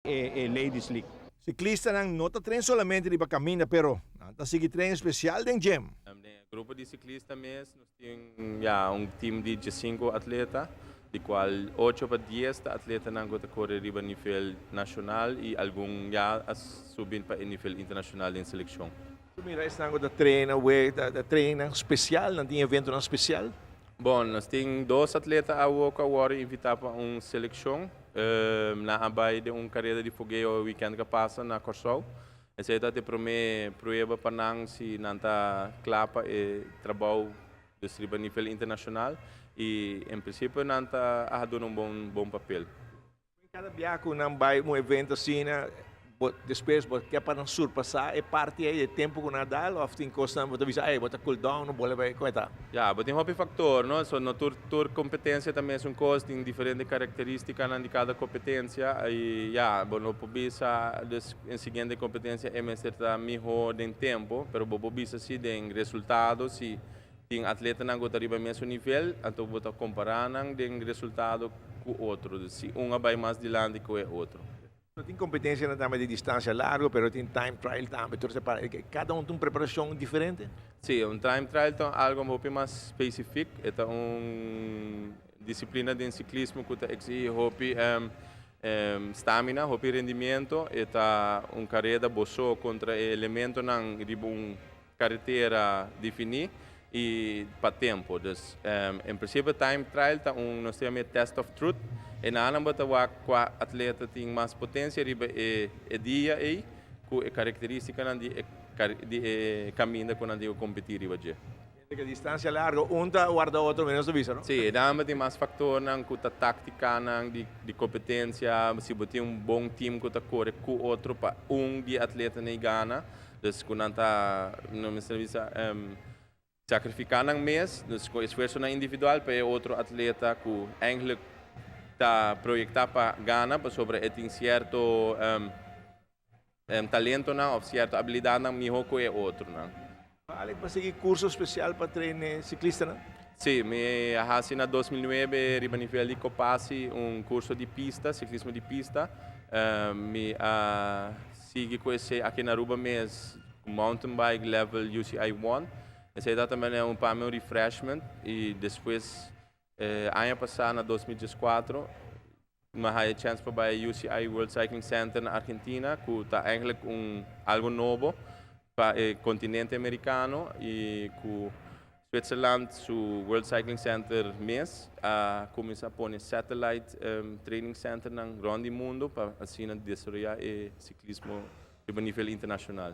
Ladies League. Ciclista não nota treino solamente de caminha, pero nata sigue treino especial den gym. Grupo de ciclistas mesmo, nós temos já time de 5 atletas, de qual 8 para 10 atletas não gota correr a nível nacional e alguns já subem para nível internacional em seleção. Mira, esse não da treino, da treino especial, não tem evento não especial? Bom, nós temos 2 atletas agora invitados para uma seleção, na abai de uma carreira de fogueio o weekend que passa na Corsol. Essa é a primeira prova para nós se não está clapa e trabalho a nível internacional e em princípio não está dando bom papel. Cada viaco não vai um evento assim, depois que é para não surpassar, é parte aí do tempo que nadal, ou tem coisa que você diz, bota cool down, não pode vai coisa. Já, mas tem um fator, não? So, na tua competência também é coisa, tem diferentes características de cada competência e já, não pode em seguinte competência é mais certa melhor em tempo, mas pode se tem resultados, se tem atleta não gosta de mesmo nível, então você comparar com resultado com outro, se vai mais adiante que o outro. Tem competência na de distância larga, pero tem time trial também. Cada um tem uma preparação diferente? Sim, time trial é algo um pouco mais específico. É uma disciplina de ciclismo que exige stamina, rendimento. É uma carreira boa contra elemento na uma carreira definida e para tempo. Então, em princípio, time trial é nós temos test of truth. E na anam bota o atleta tem mais potência riba dia aí com a característica de caminho quando ele competir riba je. A distância larga, guarda outro menos do visa, não? Sim, dá tem mais fator não com a tática de competência, se botar bom time que tá corre com outro para de atleta nem gana, então quando tá no serviço sacrificar nang mês, então esforço na individual para outro atleta que eigenlijk está proyectado para Ghana sobre tem certo talento ou certa habilidade não melhor que o outro não. Vale para seguir curso especial para treinar ciclista não? Sim, me hasi na 2009 riba nível de Copasi curso de pista, ciclismo de pista. Me sigo com esse aqui na Aruba mês mountain bike level UCI 1. Esse aí também é para meu refreshment e depois ano passado, na 2014, eu tive chance para ir ao UCI World Cycling Center na Argentina, que está eigenlijk algo novo para o continente americano e que Switzerland, o World Cycling Center mês, começa a pôr satellite training center na grande mundo para assim desenvolver o ciclismo a nível internacional.